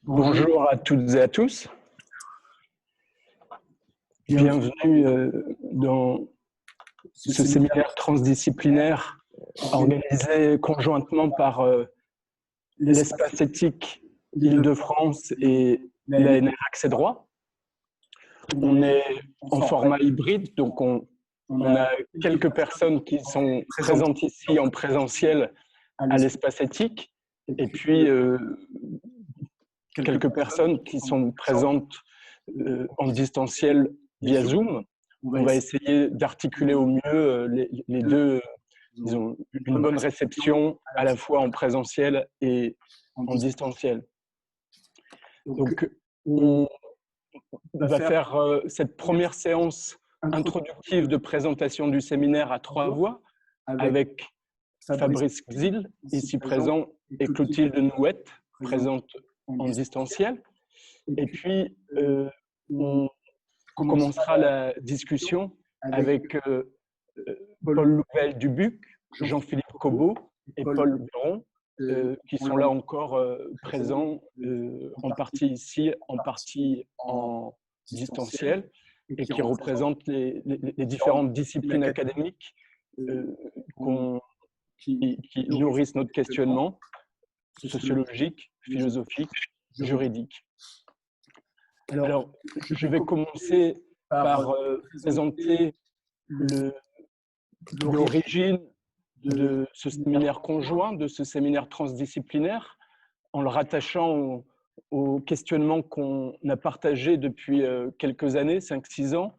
Bonjour à toutes et à tous. Bienvenue dans ce séminaire transdisciplinaire organisé conjointement par l'Espace éthique Île-de-France et l'ANR Accès Droit. On est en format hybride, donc on a quelques personnes qui sont présentes ici en présentiel à l'Espace éthique et puis quelques personnes qui sont présentes en distanciel via Zoom. On va essayer d'articuler au mieux les deux, disons, une bonne réception à la fois en présentiel et en distanciel. Donc, on va faire cette première séance introductive de présentation du séminaire à 3 voix avec Fabrice Xil, ici présent, et Clotilde Nouette, présente en distanciel. Et puis, on commencera la discussion avec Paul Louvel-Dubuc, Jean-Philippe Cobot et Paul Buron, qui sont là encore présents, en partie ici, en partie en distanciel, et qui représentent les différentes disciplines académiques qui nourrissent notre questionnement sociologique, philosophique, juridique. Alors, je vais commencer par présenter l'origine de ce séminaire conjoint, de ce séminaire transdisciplinaire, en le rattachant au questionnement qu'on a partagé depuis quelques années, 5-6 ans,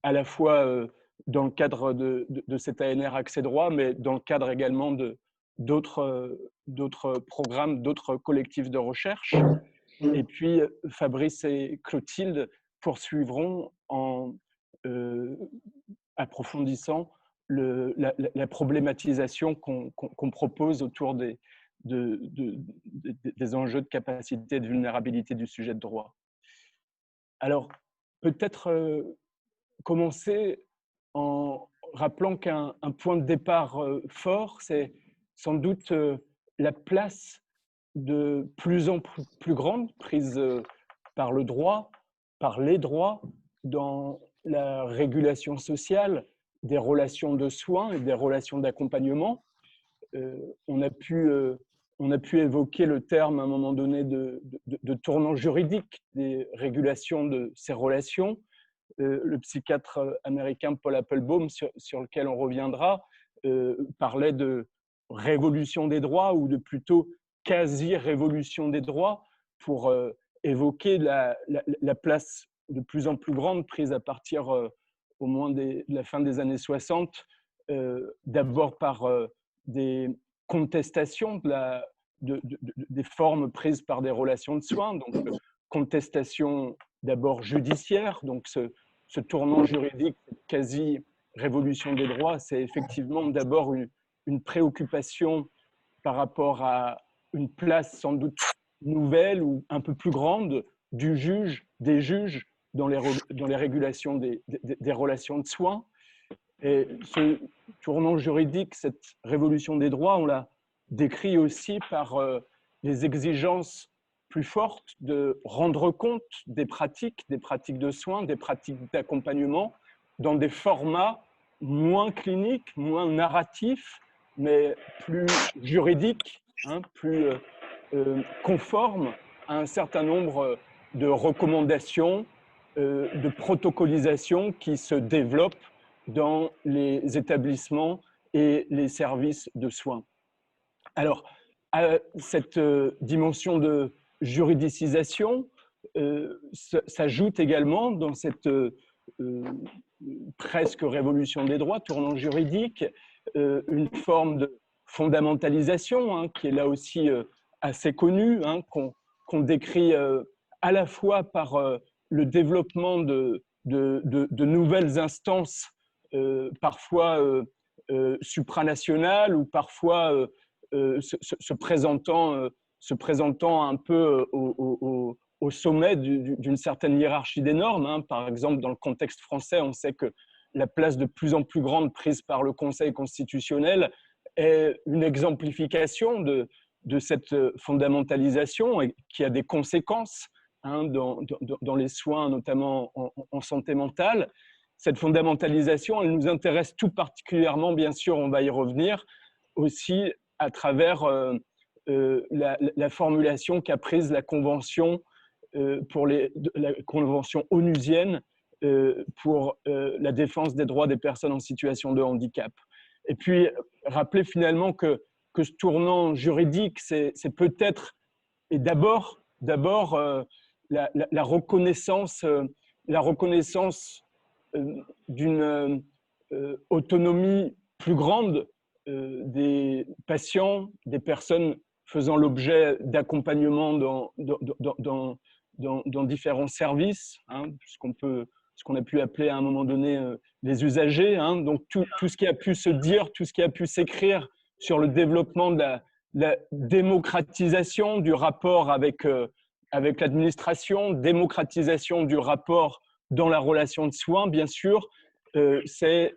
à la fois dans le cadre de cet ANR Accès Droit, mais dans le cadre également d'autres programmes, d'autres collectifs de recherche. Et puis, Fabrice et Clotilde poursuivront en approfondissant la problématisation qu'on propose autour des enjeux de capacité et de vulnérabilité du sujet de droit. Alors, peut-être commencer en rappelant qu'un point de départ fort, c'est sans doute la place de plus en plus grande prise par le droit, par les droits, dans la régulation sociale des relations de soins et des relations d'accompagnement. On a pu évoquer le terme à un moment donné de tournant juridique des régulations de ces relations. Le psychiatre américain Paul Applebaum, sur lequel on reviendra, parlait de révolution des droits ou de plutôt quasi-révolution des droits pour évoquer la place de plus en plus grande prise à partir au moins de la fin des années 60, d'abord par des contestations des formes prises par des relations de soins, donc contestation d'abord judiciaire, donc ce tournant juridique, quasi-révolution des droits, c'est effectivement d'abord une préoccupation par rapport à une place sans doute nouvelle ou un peu plus grande des juges dans les régulations des relations de soins. Et ce tournant juridique, cette révolution des droits, on l'a décrit aussi par les exigences plus fortes de rendre compte des pratiques de soins, des pratiques d'accompagnement dans des formats moins cliniques, moins narratifs, mais plus juridiques, plus conformes à un certain nombre de recommandations, de protocolisation qui se développent dans les établissements et les services de soins. Alors, à cette dimension de juridicisation s'ajoute également dans cette presque révolution des droits, tournant juridique, une forme de fondamentalisation qui est là aussi assez connue, qu'on décrit à la fois par le développement de nouvelles instances, parfois supranationales ou parfois se présentant un peu au sommet d'une certaine hiérarchie des normes. Par exemple, dans le contexte français, on sait que la place de plus en plus grande prise par le Conseil constitutionnel est une exemplification de cette fondamentalisation et qui a des conséquences dans les soins, notamment en santé mentale. Cette fondamentalisation, elle nous intéresse tout particulièrement, bien sûr, on va y revenir, aussi à travers la formulation qu'a prise la Convention, la Convention onusienne pour la défense des droits des personnes en situation de handicap. Et puis, rappeler finalement que ce tournant juridique, c'est peut-être et d'abord la reconnaissance d'une autonomie plus grande des patients, des personnes faisant l'objet d'accompagnement dans différents services, ce qu'on a pu appeler à un moment donné les usagers. Donc tout ce qui a pu se dire, tout ce qui a pu s'écrire sur le développement de la démocratisation du rapport avec l'administration, démocratisation du rapport dans la relation de soins, bien sûr, c'est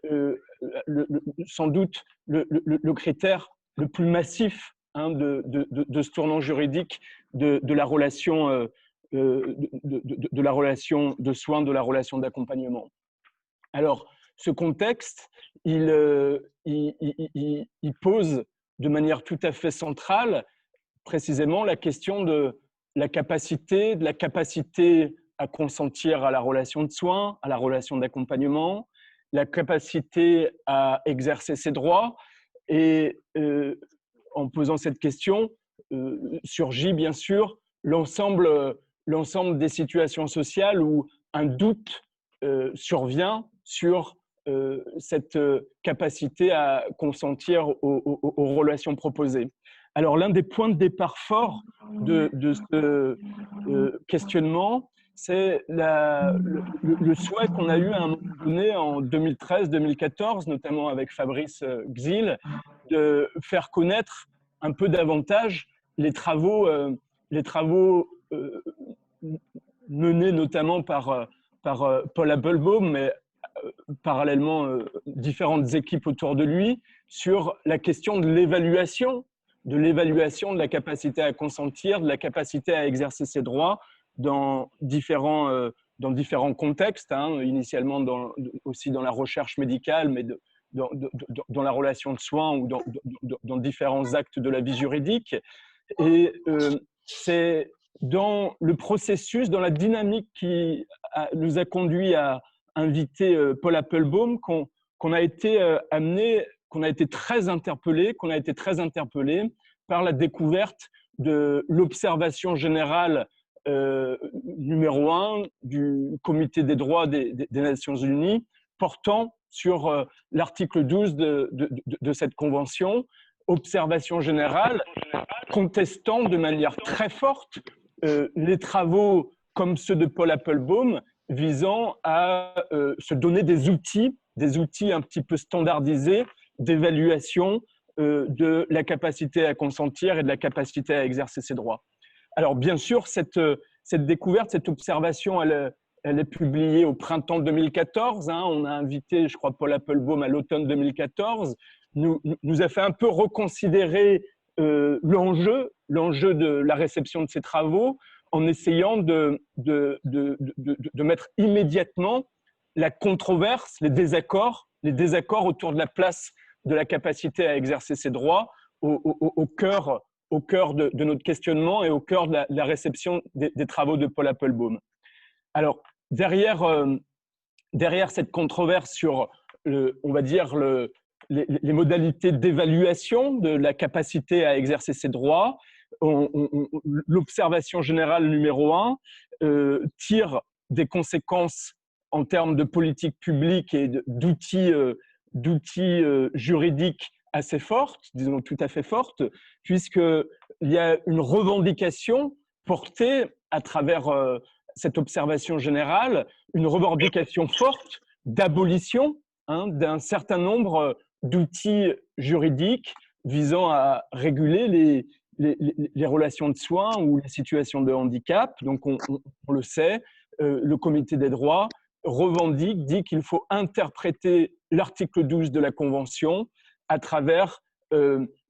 sans doute le critère le plus massif de ce tournant juridique de la relation de la relation de soins, de la relation d'accompagnement. Alors, ce contexte, il pose de manière tout à fait centrale précisément la question de la capacité à consentir à la relation de soins, à la relation d'accompagnement, la capacité à exercer ses droits. Et en posant cette question, surgit bien sûr l'ensemble des situations sociales où un doute survient sur cette capacité à consentir aux relations proposées. Alors, l'un des points de départ forts de ce questionnement, c'est le souhait qu'on a eu à un moment donné en 2013-2014, notamment avec Fabrice Gzil, de faire connaître un peu davantage les travaux menés notamment par Paul Applebaum, mais parallèlement différentes équipes autour de lui, sur la question de l'évaluation de la capacité à consentir, de la capacité à exercer ses droits dans différents contextes, initialement aussi dans la recherche médicale, mais dans la relation de soins ou dans différents actes de la vie juridique. Et c'est dans le processus, dans la dynamique qui nous a conduit à inviter Paul Applebaum qu'on a été amené, qu'on a été très interpellé par la découverte de l'observation générale numéro 1 du Comité des droits des Nations Unies portant sur l'article 12 de cette convention, observation générale contestant de manière très forte les travaux comme ceux de Paul Applebaum visant à se donner des outils un petit peu standardisés d'évaluation de la capacité à consentir et de la capacité à exercer ses droits. Alors bien sûr, cette découverte, cette observation, elle est publiée au printemps 2014. On a invité, je crois, Paul Applebaum à l'automne 2014. Nous a fait un peu reconsidérer l'enjeu de la réception de ces travaux en essayant de mettre immédiatement la controverse, les désaccords autour de la place de la capacité à exercer ses droits au cœur de notre questionnement et au cœur de la réception des travaux de Paul Applebaum. Alors, derrière cette controverse sur, on va dire, les modalités d'évaluation de la capacité à exercer ses droits, l'observation générale numéro 1 tire des conséquences en termes de politique publique et d'outils juridiques assez fortes, disons tout à fait fortes, puisqu'il y a une revendication portée à travers cette observation générale, une revendication forte d'abolition d'un certain nombre d'outils juridiques visant à réguler les relations de soins ou les situations de handicap. Donc, on le sait, le Comité des droits dit qu'il faut interpréter l'article 12 de la Convention à travers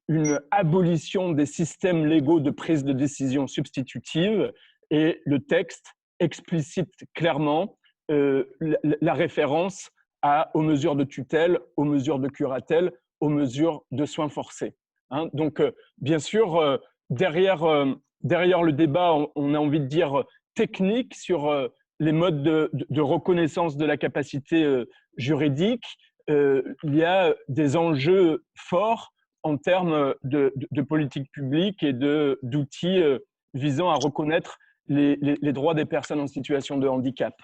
une abolition des systèmes légaux de prise de décision substitutive, et le texte explicite clairement la référence aux mesures de tutelle, aux mesures de curatelle, aux mesures de soins forcés. Hein, donc, bien sûr, derrière le débat, on a envie de dire technique sur les modes de reconnaissance de la capacité juridique. Il y a des enjeux forts en termes de politique publique et d'outils visant à reconnaître les droits des personnes en situation de handicap.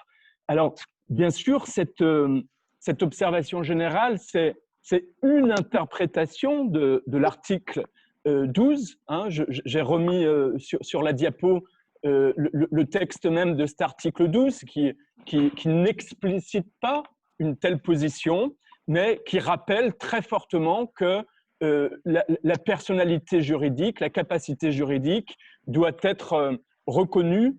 Alors, bien sûr, cette observation générale, c'est une interprétation de l'article 12. Hein, j'ai remis sur la diapo le texte même de cet article 12 qui n'explicite pas une telle position, mais qui rappelle très fortement que la personnalité juridique, la capacité juridique doit être reconnue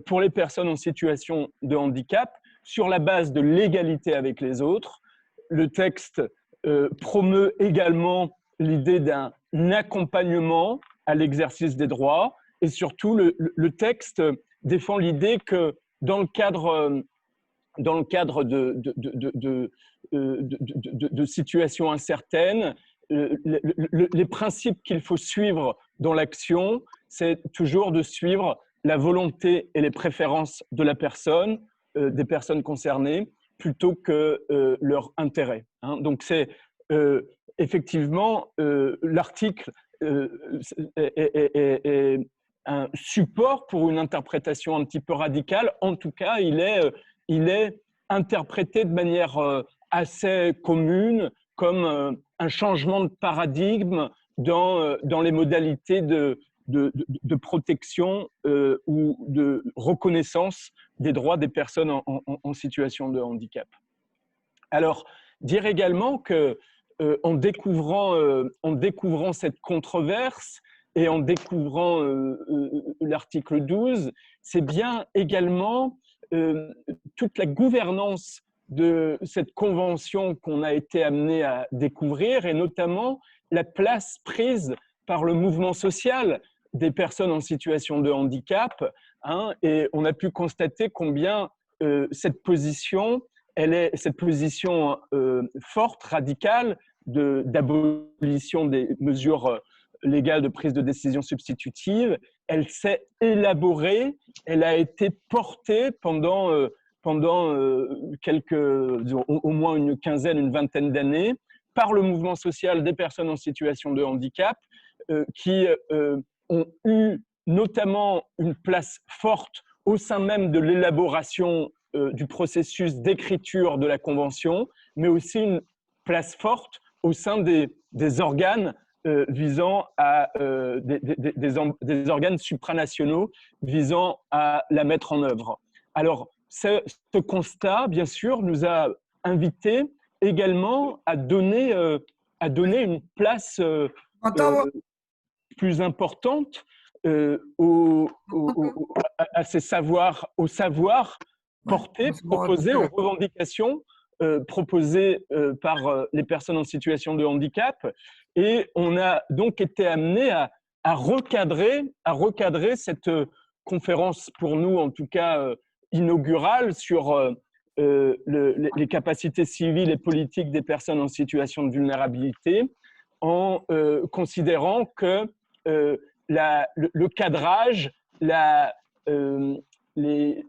pour les personnes en situation de handicap sur la base de l'égalité avec les autres. Le texte promeut également l'idée d'un accompagnement à l'exercice des droits, et surtout le texte défend l'idée que dans le cadre de situations incertaines, les principes qu'il faut suivre dans l'action, c'est toujours de suivre la volonté et les préférences de la personne, des personnes concernées, plutôt que leur intérêt. Hein. Donc c'est effectivement l'article est un support pour une interprétation un petit peu radicale. En tout cas, il est interprété de manière assez commune comme un changement de paradigme dans les modalités de protection ou de reconnaissance des droits des personnes en situation de handicap. Alors, dire également que en découvrant cette controverse et en découvrant l'article 12, c'est bien également toute la gouvernance de cette convention qu'on a été amené à découvrir, et notamment la place prise par le mouvement social des personnes en situation de handicap. Hein, et on a pu constater combien cette position forte, radicale, d'abolition des mesures légales de prise de décision substitutive, elle s'est élaborée, elle a été portée pendant au moins une quinzaine, une vingtaine d'années, par le mouvement social des personnes en situation de handicap, qui ont eu notamment une place forte au sein même de l'élaboration du processus d'écriture de la Convention, mais aussi une place forte au sein des organes visant à des organes supranationaux visant à la mettre en œuvre. Alors, ce constat, bien sûr, nous a invités également à donner une place plus importante à ces savoirs, aux savoirs portés, proposés, aux revendications proposées par les personnes en situation de handicap. Et on a donc été amené à recadrer cette conférence, pour nous en tout cas inaugurale, sur les capacités civiles et politiques des personnes en situation de vulnérabilité, en considérant que le cadrage, les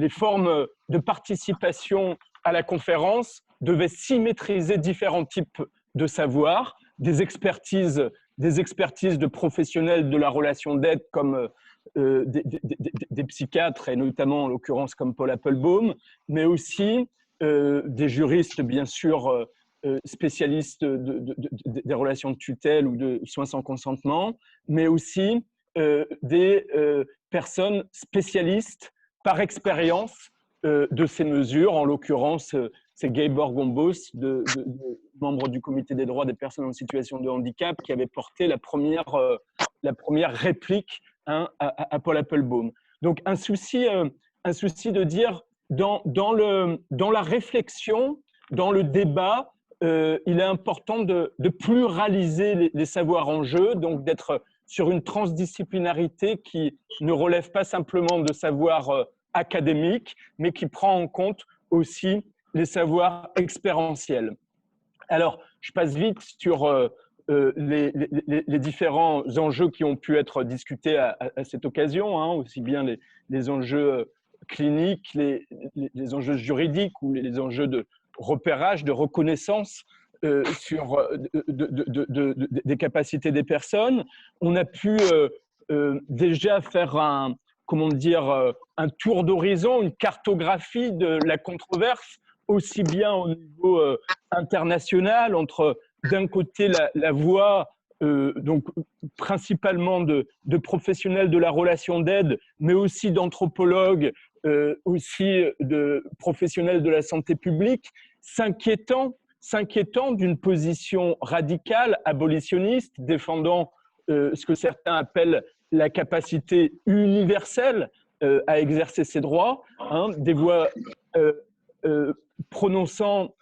formes de participation à la conférence devaient symétriser différents types de savoirs, des expertises de professionnels de la relation d'aide comme des psychiatres, et notamment en l'occurrence comme Paul Appelbaum, mais aussi des juristes, bien sûr, spécialistes des relations de tutelle ou de soins sans consentement, mais aussi des personnes spécialistes par expérience de ces mesures. En l'occurrence, c'est Gabor Gombos, membre du comité des droits des personnes en situation de handicap, qui avait porté la première réplique à Paul Appelbaum. Donc un souci de dire dans la réflexion, dans le débat, il est important de pluraliser les savoirs en jeu, donc d'être sur une transdisciplinarité qui ne relève pas simplement de savoirs académiques, mais qui prend en compte aussi les savoirs expérientiels. Alors, je passe vite sur les différents enjeux qui ont pu être discutés à cette occasion, hein, aussi bien les enjeux cliniques, les enjeux juridiques ou les enjeux de repérage, de reconnaissance sur des capacités des personnes. On a pu déjà faire un tour d'horizon, une cartographie de la controverse, aussi bien au niveau international, entre d'un côté la voix donc principalement de professionnels de la relation d'aide, mais aussi d'anthropologues, aussi de professionnels de la santé publique, s'inquiétant d'une position radicale, abolitionniste, défendant ce que certains appellent la capacité universelle à exercer ses droits, hein, des voix prononçant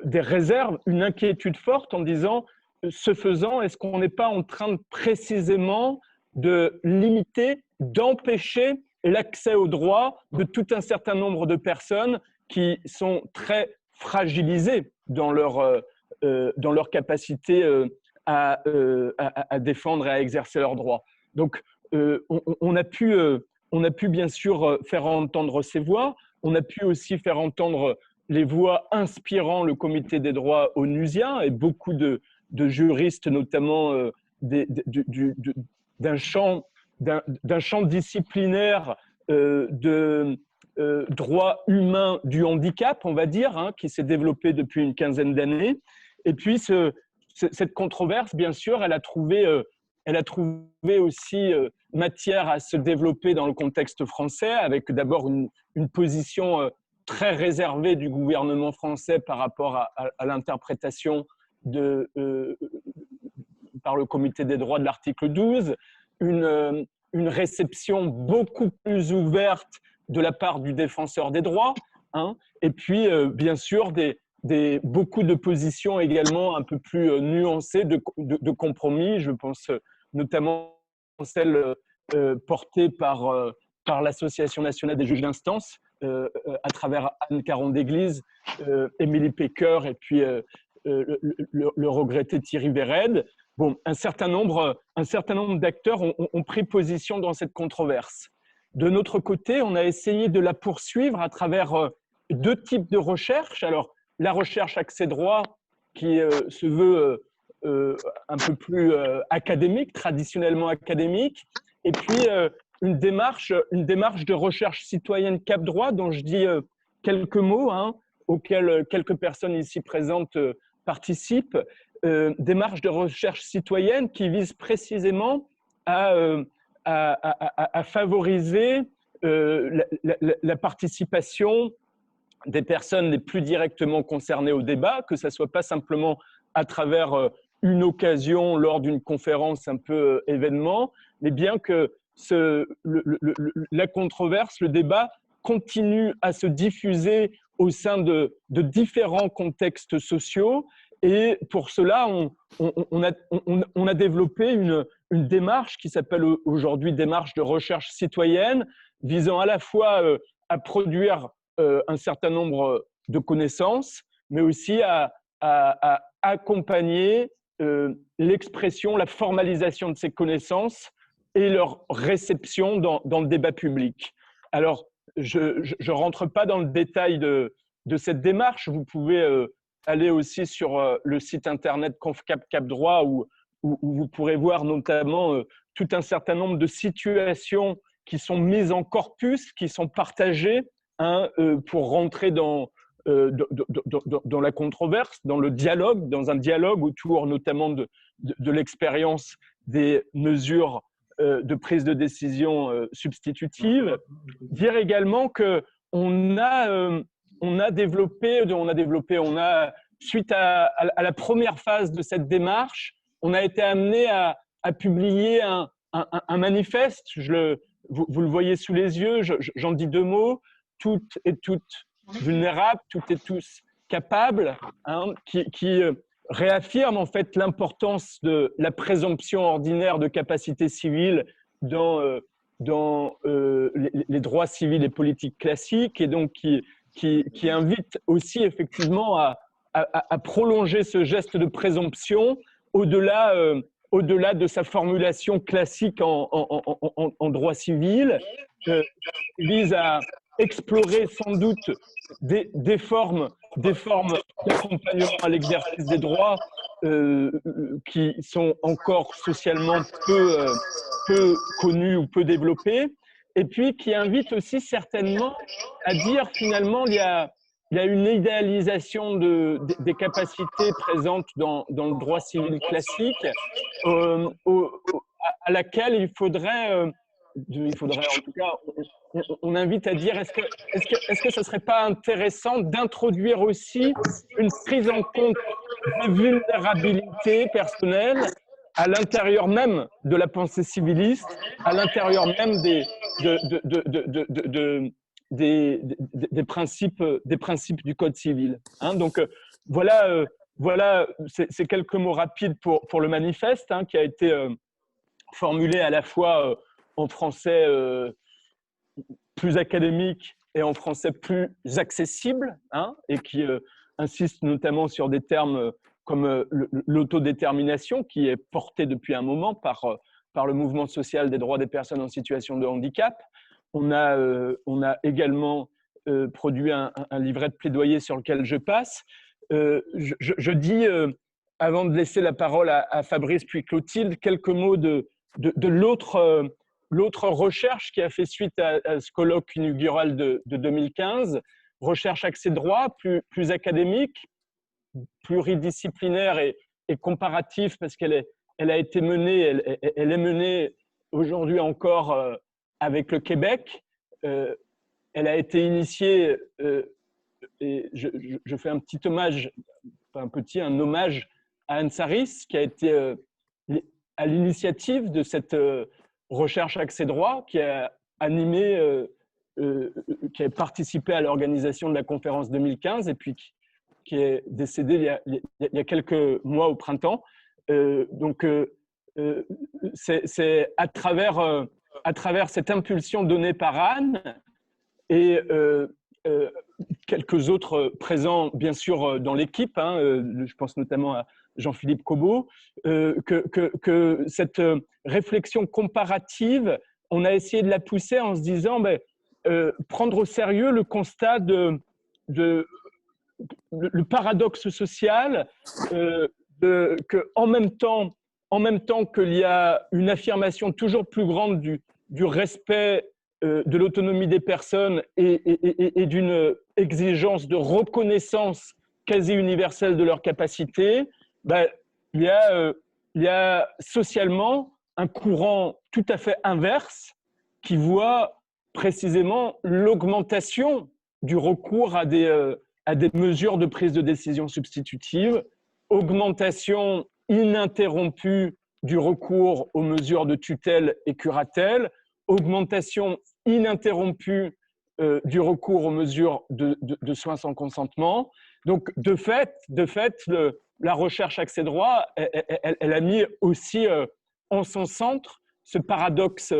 des réserves, une inquiétude forte en disant, ce faisant, est-ce qu'on n'est pas en train de précisément de limiter, d'empêcher l'accès aux droits de tout un certain nombre de personnes qui sont très fragilisées dans leur capacité à défendre et à exercer leurs droits. Donc, on a pu bien sûr faire entendre ces voix. On a pu aussi faire entendre les voix inspirant le Comité des droits onusien et beaucoup de juristes, notamment d'un champ disciplinaire de droit humain du handicap, on va dire, hein, qui s'est développé depuis une quinzaine d'années. Et puis, cette controverse, bien sûr, elle a trouvé aussi matière à se développer dans le contexte français, avec d'abord une position très réservée du gouvernement français par rapport à l'interprétation par le Comité des droits de l'article 12, une réception beaucoup plus ouverte de la part du défenseur des droits, hein, et puis bien sûr beaucoup de positions également un peu plus nuancées de compromis. Je pense notamment celle portée par l'Association nationale des juges d'instance, à travers Anne Caron-Déglise, Émilie Pecker et puis le regretté Thierry Béred. Bon, un certain nombre d'acteurs ont pris position dans cette controverse. De notre côté, on a essayé de la poursuivre à travers deux types de recherches. Alors, la recherche accès droit, qui se veut un peu plus académique, traditionnellement académique, et puis une démarche de recherche citoyenne Cap Droit, dont je dis quelques mots, hein, auxquels quelques personnes ici présentes participent. Démarche de recherche citoyenne qui vise précisément à favoriser la participation des personnes les plus directement concernées au débat, que ce ne soit pas simplement à travers une occasion lors d'une conférence un peu événement, mais bien que la controverse, le débat continue à se diffuser au sein de différents contextes sociaux. Et pour cela, on a développé une démarche qui s'appelle aujourd'hui démarche de recherche citoyenne, visant à la fois à produire un certain nombre de connaissances, mais aussi à accompagner l'expression, la formalisation de ces connaissances et leur réception dans le débat public. Alors, je ne rentre pas dans le détail de cette démarche. Vous pouvez aller aussi sur le site internet ConfCap Cap Droit où vous pourrez voir notamment tout un certain nombre de situations qui sont mises en corpus, qui sont partagées, hein, pour rentrer dans la controverse, dans le dialogue, dans un dialogue autour notamment de l'expérience des mesures de prise de décision substitutive. Dire également qu'on a développé, suite à la première phase de cette démarche, on a été amené à publier un manifeste. Vous le voyez sous les yeux, j'en dis deux mots. Toutes et toutes vulnérables, toutes et tous capable, hein, qui réaffirme en fait l'importance de la présomption ordinaire de capacité civile dans les droits civils et politiques classiques, et donc qui invite aussi effectivement à prolonger ce geste de présomption au-delà de sa formulation classique en droit civil, vise à explorer sans doute des formes d'accompagnement à l'exercice des droits qui sont encore socialement peu connues ou peu développées, et puis qui invite aussi certainement à dire finalement il y a une idéalisation des capacités présentes dans le droit civil classique à laquelle il faudrait en tout cas, on invite à dire est-ce que ce ne serait pas intéressant d'introduire aussi une prise en compte des vulnérabilités personnelles à l'intérieur même de la pensée civiliste, à l'intérieur même des principes du Code civil. Hein, donc voilà, c'est quelques mots rapides pour le manifeste, hein, qui a été formulé à la fois en français plus académique et en français plus accessible, hein, et qui insiste notamment sur des termes comme l'autodétermination, qui est portée depuis un moment par le mouvement social des droits des personnes en situation de handicap. On a également produit un livret de plaidoyer sur lequel je passe. Je dis, avant de laisser la parole à Fabrice puis Clotilde, quelques mots de l'autre recherche qui a fait suite à ce colloque inaugural de 2015, recherche accès droit, plus académique, pluridisciplinaire et comparatif, parce qu'elle a été menée, elle est menée aujourd'hui encore avec le Québec. Elle a été initiée, et je fais un petit hommage, un hommage à Anne Saris, qui a été à l'initiative de cette recherche accès droit, qui a animé, qui a participé à l'organisation de la conférence 2015, et puis qui est décédée il y a quelques mois au printemps. Donc, c'est à travers cette impulsion donnée par Anne et quelques autres présents, bien sûr, dans l'équipe, hein, je pense notamment à Jean-Philippe Cobot, que cette réflexion comparative, on a essayé de la pousser en se disant prendre au sérieux le constat le paradoxe social, qu'en même temps qu'il y a une affirmation toujours plus grande du respect de l'autonomie des personnes et d'une exigence de reconnaissance quasi universelle de leurs capacités, il y a socialement un courant tout à fait inverse qui voit précisément l'augmentation du recours à des mesures de prise de décision substitutive, augmentation ininterrompue du recours aux mesures de tutelle et curatelle, augmentation ininterrompue du recours aux mesures de soins sans consentement. Donc, de fait, la recherche accès droit, elle a mis aussi en son centre ce paradoxe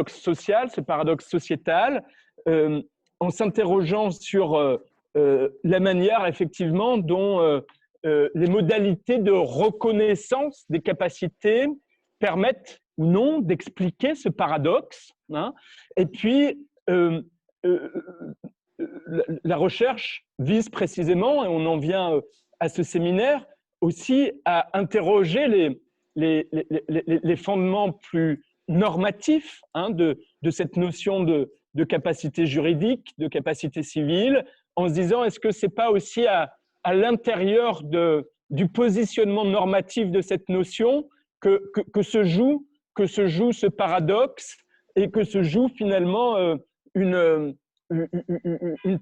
social, ce paradoxe sociétal, en s'interrogeant sur la manière, effectivement, dont les modalités de reconnaissance des capacités permettent ou non d'expliquer ce paradoxe. Hein. Et puis, la recherche vise précisément, et on en vient à ce séminaire, aussi à interroger les fondements plus normatifs, hein, de cette notion de capacité juridique, de capacité civile, en se disant est-ce que ce n'est pas aussi à l'intérieur du positionnement normatif de cette notion que se joue ce paradoxe et que se joue finalement une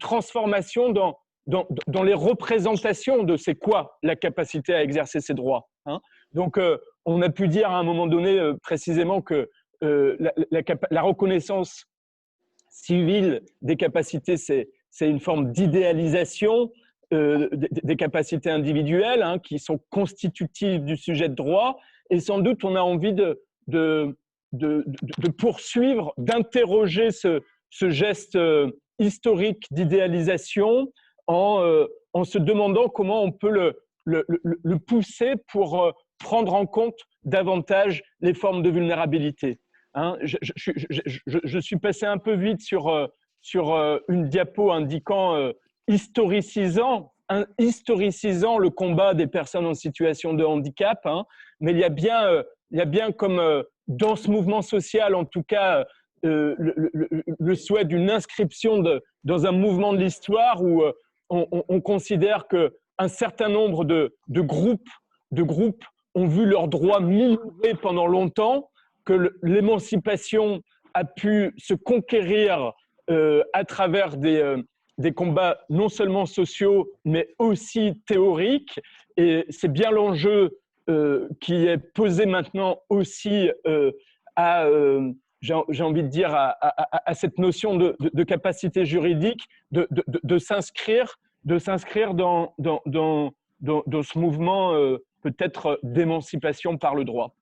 transformation dans les représentations de c'est quoi la capacité à exercer ses droits. Hein. Donc, on a pu dire à un moment donné précisément que la reconnaissance civile des capacités, c'est une forme d'idéalisation des capacités individuelles hein, qui sont constitutives du sujet de droit. Et sans doute, on a envie de poursuivre, d'interroger ce geste historique d'idéalisation en se demandant comment on peut le pousser pour prendre en compte davantage les formes de vulnérabilité. Hein, je suis passé un peu vite sur une diapo indiquant historicisant le combat des personnes en situation de handicap, hein, mais il y a bien comme dans ce mouvement social, en tout cas, le souhait d'une inscription dans un mouvement de l'histoire où on considère qu'un certain nombre de groupes ont vu leurs droits minorés pendant longtemps, que l'émancipation a pu se conquérir à travers des combats non seulement sociaux, mais aussi théoriques. Et c'est bien l'enjeu qui est posé maintenant aussi j'ai envie de dire, à cette notion de capacité juridique, de s'inscrire dans ce mouvement peut-être d'émancipation par le droit.